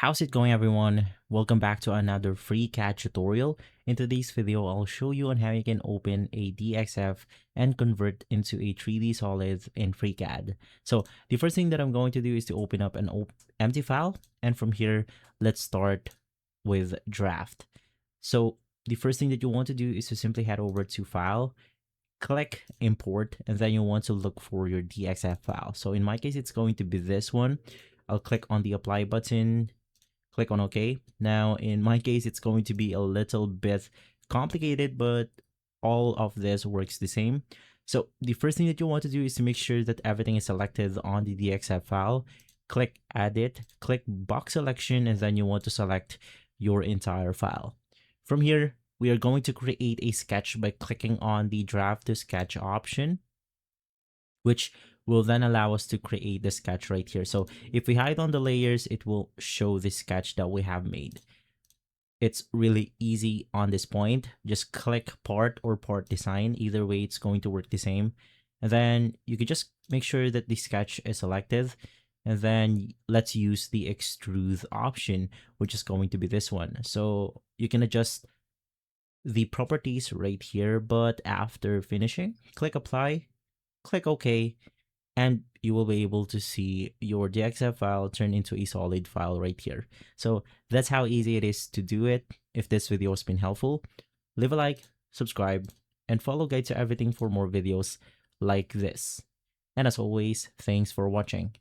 How's it going, everyone? Welcome back to another FreeCAD tutorial. In today's video, I'll show you on how you can open a DXF and convert into a 3D solid in FreeCAD. So the first thing that I'm going to do is to open up an empty file. And from here, let's start with draft. So the first thing that you want to do is to simply head over to File, click Import, and then you want to look for your DXF file. So in my case, it's going to be this one. I'll click on the Apply button, click on OK. Now, in my case, it's going to be a little bit complicated, but all of this works the same. So the first thing that you want to do is to make sure that everything is selected on the DXF file. Click Edit, click Box Selection, and then you want to select your entire file. From here, we are going to create a sketch by clicking on the Draft to Sketch option, which will then allow us to create the sketch right here. So if we hide on the layers, it will show the sketch that we have made. It's really easy on this point. Just click Part or Part Design. Either way, it's going to work the same. And then you can just make sure that the sketch is selected. And then let's use the extrude option, which is going to be this one. So you can adjust the properties right here, but after finishing, click Apply, click OK, and you will be able to see your DXF file turn into a solid file right here. So that's how easy it is to do it. If this video has been helpful, leave a like, subscribe, and follow Guide to Everything for more videos like this. And as always, thanks for watching.